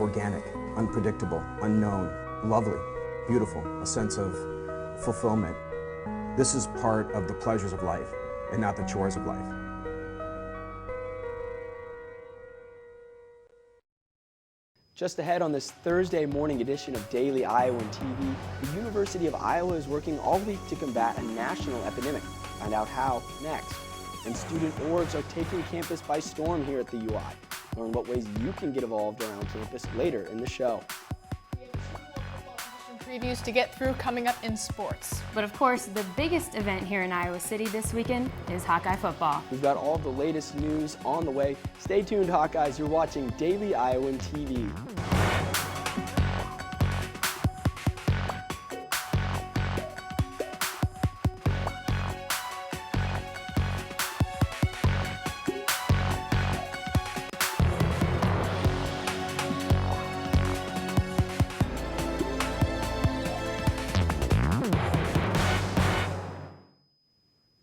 organic, unpredictable, unknown, lovely, beautiful, a sense of fulfillment. This is part of the pleasures of life and not the chores of life. Just ahead on this Thursday morning edition of Daily Iowan TV, the University of Iowa is working all week to combat a national epidemic. Find out how next. And student orgs are taking campus by storm here at the UI. Learn what ways you can get involved around campus later in the show. Previews to get through coming up in sports. But of course, the biggest event here in Iowa City this weekend is Hawkeye football. We've got all the latest news on the way. Stay tuned, Hawkeyes. You're watching Daily Iowan TV.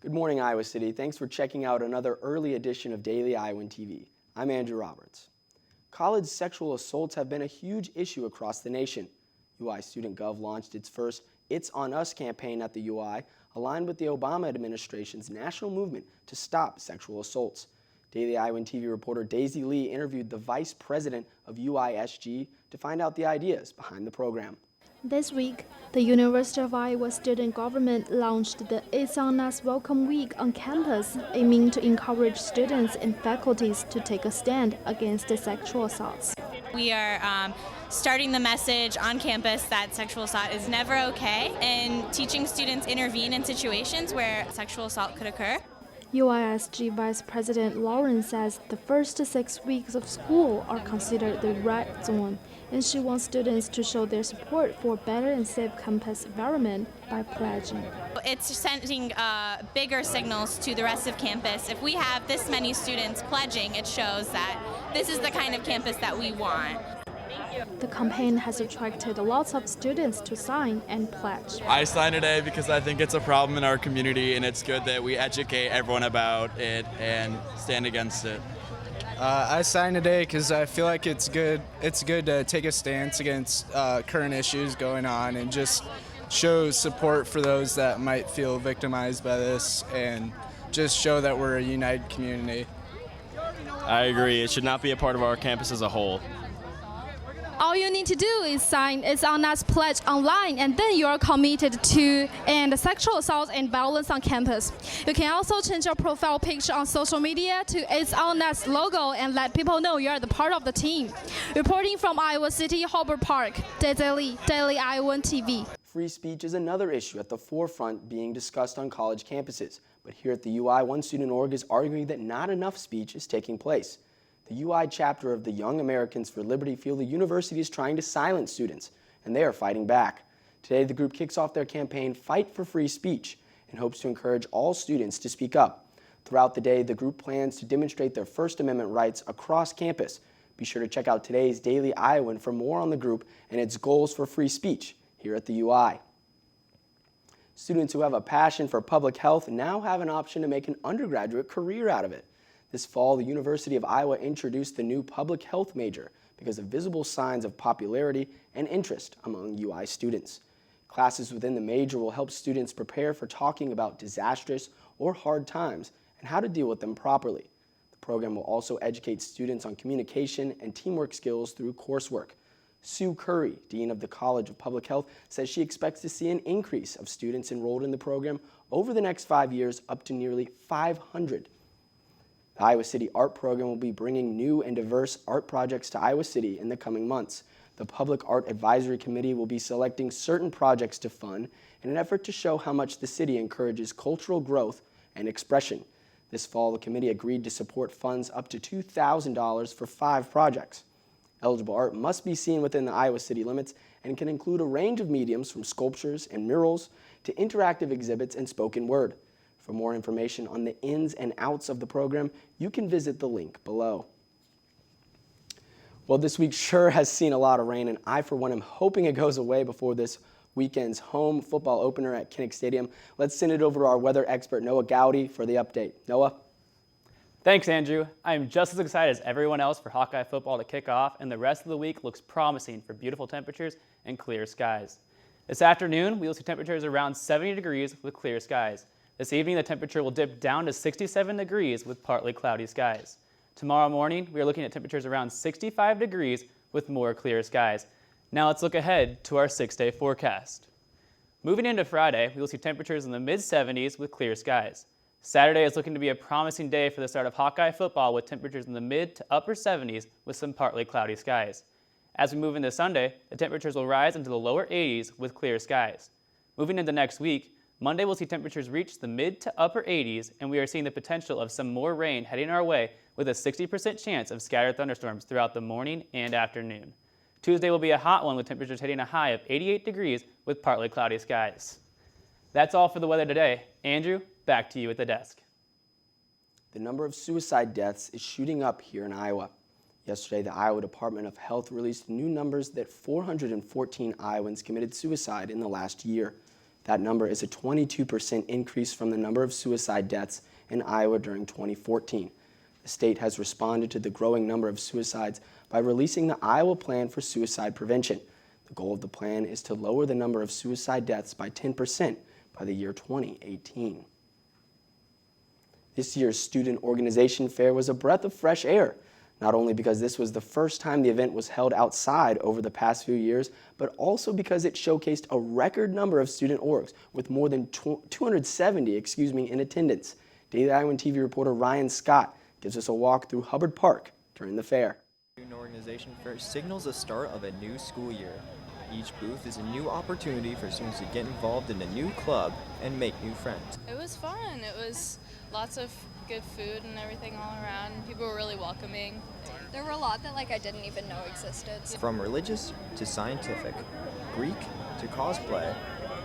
Good morning, Iowa City. Thanks for checking out another early edition of Daily Iowan TV. I'm Andrew Roberts. College sexual assaults have been a huge issue across the nation. UI Student Gov launched its first It's On Us campaign at the UI, aligned with the Obama administration's national movement to stop sexual assaults. Daily Iowan TV reporter Daisy Lee interviewed the vice president of UISG to find out the ideas behind the program. This week, the University of Iowa Student Government launched the It's On Us Welcome Week on campus, aiming to encourage students and faculties to take a stand against sexual assaults. We are starting the message on campus that sexual assault is never okay and teaching students intervene in situations where sexual assault could occur. UISG Vice President Lauren says the first 6 weeks of school are considered the red zone, and she wants students to show their support for a better and safe campus environment by pledging. It's sending bigger signals to the rest of campus. If we have this many students pledging, it shows that this is the kind of campus that we want. The campaign has attracted lots of students to sign and pledge. I signed today because I think it's a problem in our community, and it's good that we educate everyone about it and stand against it. I signed today because I feel like it's good to take a stance against current issues going on and just show support for those that might feel victimized by this and just show that we're a united community. I agree. It should not be a part of our campus as a whole. All you need to do is sign It's On Us pledge online, and then you are committed to end sexual assault and violence on campus. You can also change your profile picture on social media to It's On Us logo and let people know you are the part of the team. Reporting from Iowa City, Hobart Park, Daisy Lee, Daily Iowan TV. Free speech is another issue at the forefront being discussed on college campuses. But here at the UI, one student org is arguing that not enough speech is taking place. The UI chapter of the Young Americans for Liberty feel the university is trying to silence students, and they are fighting back. Today, the group kicks off their campaign, Fight for Free Speech, and hopes to encourage all students to speak up. Throughout the day, the group plans to demonstrate their First Amendment rights across campus. Be sure to check out today's Daily Iowan for more on the group and its goals for free speech here at the UI. Students who have a passion for public health now have an option to make an undergraduate career out of it. This fall, the University of Iowa introduced the new public health major because of visible signs of popularity and interest among UI students. Classes within the major will help students prepare for talking about disastrous or hard times and how to deal with them properly. The program will also educate students on communication and teamwork skills through coursework. Sue Curry, Dean of the College of Public Health, says she expects to see an increase of students enrolled in the program over the next 5 years, up to nearly 500. The Iowa City Art Program will be bringing new and diverse art projects to Iowa City in the coming months. The Public Art Advisory Committee will be selecting certain projects to fund in an effort to show how much the city encourages cultural growth and expression. This fall, the committee agreed to support funds up to $2,000 for 5 projects. Eligible art must be seen within the Iowa City limits and can include a range of mediums from sculptures and murals to interactive exhibits and spoken word. For more information on the ins and outs of the program, you can visit the link below. Well, this week sure has seen a lot of rain, and I, for one, am hoping it goes away before this weekend's home football opener at Kinnick Stadium. Let's send it over to our weather expert, Noah Gowdy, for the update. Noah? Thanks, Andrew. I am just as excited as everyone else for Hawkeye football to kick off, and the rest of the week looks promising for beautiful temperatures and clear skies. This afternoon, we will see temperatures around 70 degrees with clear skies. This evening, the temperature will dip down to 67 degrees with partly cloudy skies. Tomorrow morning, we are looking at temperatures around 65 degrees with more clear skies. Now let's look ahead to our 6-day forecast. Moving into Friday, we will see temperatures in the mid-70s with clear skies. Saturday is looking to be a promising day for the start of Hawkeye football with temperatures in the mid to upper 70s with some partly cloudy skies. As we move into Sunday, the temperatures will rise into the lower 80s with clear skies. Moving into next week, Monday we'll see temperatures reach the mid to upper 80s, and we are seeing the potential of some more rain heading our way with a 60% chance of scattered thunderstorms throughout the morning and afternoon. Tuesday will be a hot one with temperatures hitting a high of 88 degrees with partly cloudy skies. That's all for the weather today. Andrew, back to you at the desk. The number of suicide deaths is shooting up here in Iowa. Yesterday, the Iowa Department of Health released new numbers that 414 Iowans committed suicide in the last year. That number is a 22% increase from the number of suicide deaths in Iowa during 2014. The state has responded to the growing number of suicides by releasing the Iowa Plan for Suicide Prevention. The goal of the plan is to lower the number of suicide deaths by 10% by the year 2018. This year's Student Organization Fair was a breath of fresh air, not only because this was the first time the event was held outside over the past few years, but also because it showcased a record number of student orgs with more than 270 in attendance. Daily Iowan TV reporter Ryan Scott gives us a walk through Hubbard Park during the fair. Student Organization Fair signals the start of a new school year. Each booth is a new opportunity for students to get involved in a new club and make new friends. It was fun. It was lots of good food and everything all around. People were really welcoming. There were a lot that I didn't even know existed. From religious to scientific, Greek to cosplay,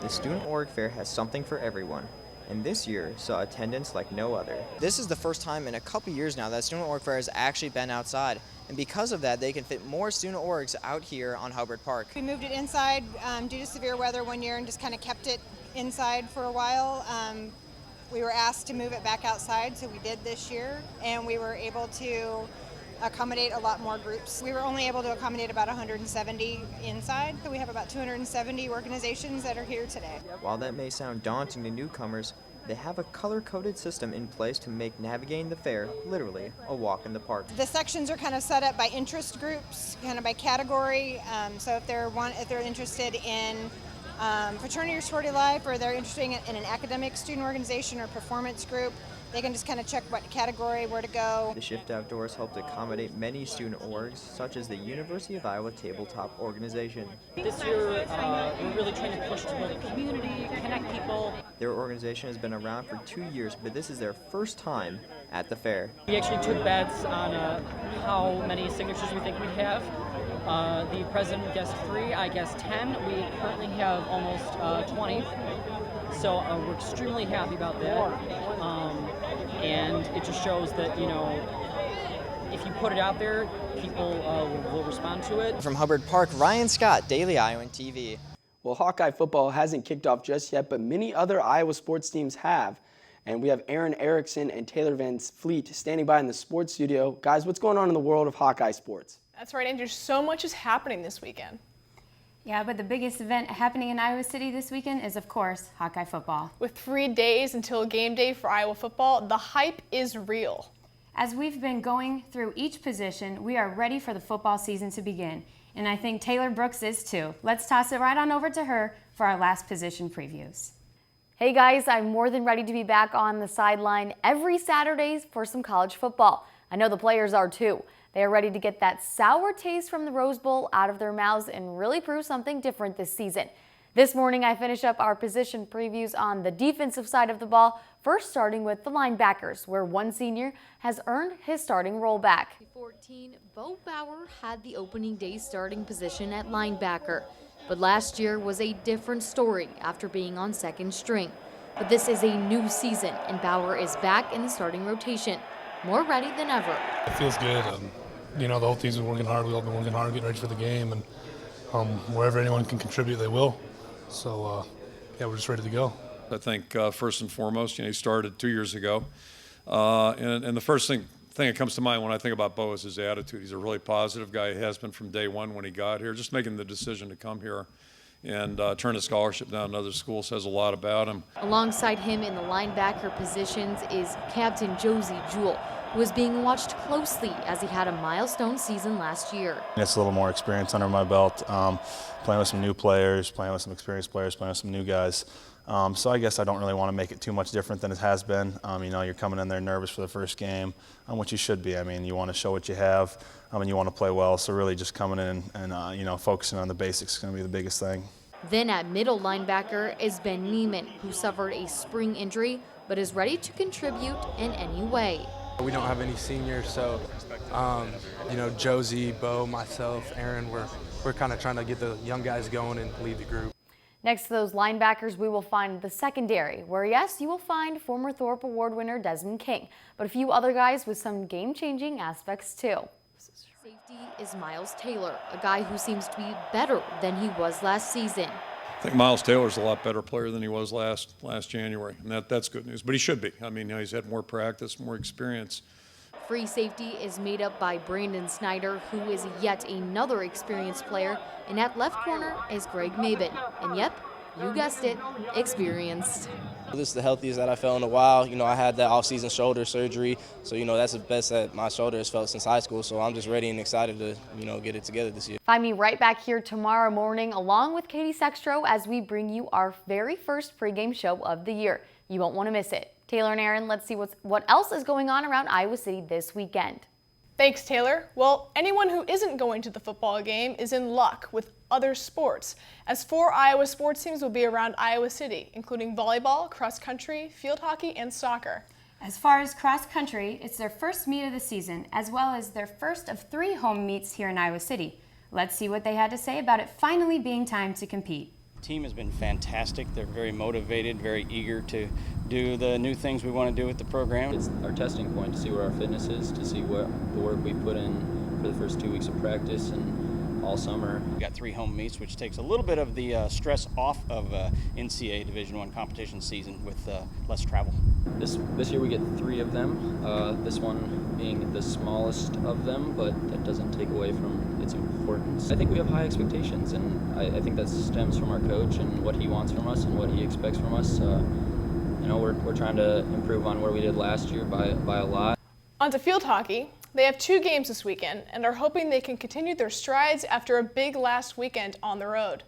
the Student Org Fair has something for everyone. And this year saw attendance like no other. This is the first time in a couple years now that Student Org Fair has actually been outside. And because of that, they can fit more student orgs out here on Hubbard Park. We moved it inside due to severe weather one year and just kind of kept it inside for a while. We were asked to move it back outside, so we did this year, and we were able to accommodate a lot more groups. We were only able to accommodate about 170 inside, so we have about 270 organizations that are here today. While that may sound daunting to newcomers, they have a color-coded system in place to make navigating the fair literally a walk in the park. The sections are kind of set up by interest groups, kind of by category. So if they're interested in fraternity or sorority life, or they're interested in an academic student organization or performance group, they can just kind of check what category, where to go. The Shift Outdoors helped accommodate many student orgs, such as the University of Iowa Tabletop Organization. This year, we're really trying to push to build a community, connect people. Their organization has been around for 2 years, but this is their first time at the fair. We actually took bets on how many signatures we think we'd have. The president guessed 3, I guessed 10. We currently have almost 20. So we're extremely happy about that. And it just shows that, if you put it out there, people will respond to it. From Hubbard Park, Ryan Scott, Daily Iowan TV. Well, Hawkeye football hasn't kicked off just yet, but many other Iowa sports teams have. And we have Aaron Erickson and Taylor Van Fleet standing by in the sports studio. Guys, what's going on in the world of Hawkeye sports? That's right, Andrew. So much is happening this weekend. Yeah, but the biggest event happening in Iowa City this weekend is, of course, Hawkeye football. With 3 days until game day for Iowa football, the hype is real. As we've been going through each position, we are ready for the football season to begin. And I think Taylor Brooks is too. Let's toss it right on over to her for our last position previews. Hey guys, I'm more than ready to be back on the sideline every Saturdays for some college football. I know the players are too. They are ready to get that sour taste from the Rose Bowl out of their mouths and really prove something different this season. This morning, I finish up our position previews on the defensive side of the ball, first starting with the linebackers, where one senior has earned his starting role back. 2014, Bo Bauer had the opening day starting position at linebacker, but last year was a different story after being on second string. But this is a new season, and Bauer is back in the starting rotation, more ready than ever. It feels good. The whole team's been working hard. We've all been working hard, getting ready for the game, and wherever anyone can contribute, they will. So, we're just ready to go. I think first and foremost, he started 2 years ago. And the first thing that comes to mind when I think about Bo is his attitude. He's a really positive guy. He has been from day one when he got here. Just making the decision to come here and turn a scholarship down another school says a lot about him. Alongside him in the linebacker positions is Captain Josie Jewell, who is being watched closely as he had a milestone season last year. It's a little more experience under my belt, playing with some new players, playing with some experienced players, playing with some new guys. So I guess I don't really want to make it too much different than it has been. You know, you're coming in there nervous for the first game, which you should be. I mean, you want to show what you have, and you want to play well. So really just coming in and you know, focusing on the basics is going to be the biggest thing. Then at middle linebacker is Ben Neiman, who suffered a spring injury but is ready to contribute in any way. We don't have any seniors, so you know, Josie, Bo, myself, Aaron, we're kind of trying to get the young guys going and lead the group. Next to those linebackers, we will find the secondary, where yes, you will find former Thorpe Award winner Desmond King, but a few other guys with some game-changing aspects too. Safety is Miles Taylor, a guy who seems to be better than he was last season. I think Miles Taylor's a lot better player than he was last January, and that's good news. But he should be. I mean, you know, he's had more practice, more experience. Free safety is made up by Brandon Snyder, who is yet another experienced player, and at left corner is Greg Mabin. And yep, you guessed it, experienced. This is the healthiest that I felt in a while. You know, I had that off-season shoulder surgery, so, you know, that's the best that my shoulder has felt since high school, so I'm just ready and excited to, you know, get it together this year. Find me right back here tomorrow morning along with Katie Sextro as we bring you our very first pregame show of the year. You won't want to miss it. Taylor and Aaron, let's see what else is going on around Iowa City this weekend. Thanks, Taylor. Well, anyone who isn't going to the football game is in luck with other sports, as 4 Iowa sports teams will be around Iowa City, including volleyball, cross country, field hockey, and soccer. As far as cross country, it's their first meet of the season, as well as their first of 3 home meets here in Iowa City. Let's see what they had to say about it finally being time to compete. The team has been fantastic. They're very motivated, very eager to do the new things we want to do with the program. It's our testing point to see where our fitness is, to see what the work we put in for the first 2 weeks of practice and all summer. We've got 3 home meets, which takes a little bit of the stress off of NCAA Division I competition season with less travel. This year we get 3 of them, this one being the smallest of them, but that doesn't take away from its importance. I think we have high expectations, and I think that stems from our coach and what he wants from us and what he expects from us. You know, we're trying to improve on where we did last year by a lot. On to field hockey. They have 2 games this weekend and are hoping they can continue their strides after a big last weekend on the road.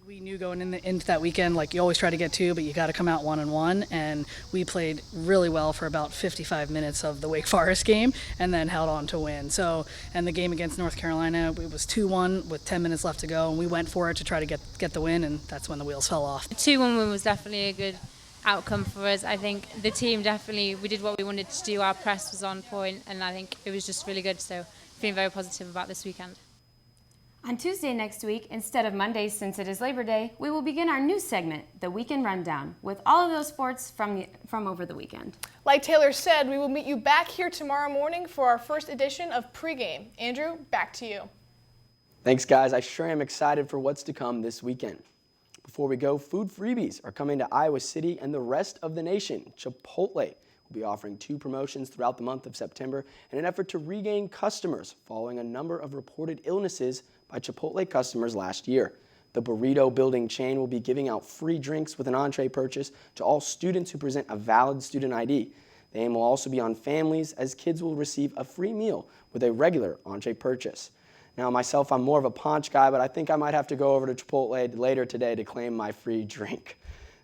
We knew going into that weekend, like, you always try to get 2, but you got to come out 1-1, and we played really well for about 55 minutes of the Wake Forest game and then held on to win. So, and the game against North Carolina, it was 2-1 with 10 minutes left to go, and we went for it to try to get the win, and that's when the wheels fell off. 2-1 win was definitely a good outcome for us. I think the team we did what we wanted to do. Our press was on point, and I think it was just really good. So feeling very positive about this weekend. On Tuesday next week, instead of Mondays since it is Labor Day, we will begin our new segment, the Weekend Rundown, with all of those sports from over the weekend. Like Taylor said, we will meet you back here tomorrow morning for our first edition of Pregame. Andrew, back to you. Thanks, guys. I sure am excited for what's to come this weekend. Before we go, food freebies are coming to Iowa City and the rest of the nation. Chipotle will be offering 2 promotions throughout the month of September in an effort to regain customers following a number of reported illnesses by Chipotle customers last year. The burrito building chain will be giving out free drinks with an entree purchase to all students who present a valid student ID. The aim will also be on families, as kids will receive a free meal with a regular entree purchase. Now, myself, I'm more of a punch guy, but I think I might have to go over to Chipotle later today to claim my free drink.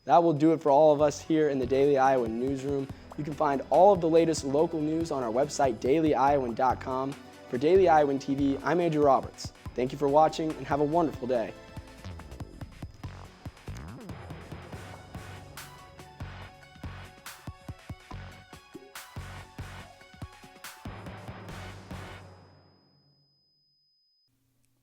That will do it for all of us here in the Daily Iowan newsroom. You can find all of the latest local news on our website, dailyiowan.com. For Daily Iowan TV, I'm Andrew Roberts. Thank you for watching and have a wonderful day.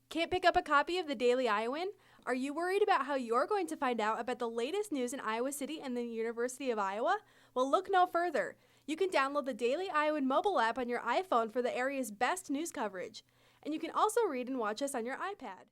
Can't pick up a copy of the Daily Iowan? Are you worried about how you're going to find out about the latest news in Iowa City and the University of Iowa? Well, look no further. You can download the Daily Iowan mobile app on your iPhone for the area's best news coverage. And you can also read and watch us on your iPad.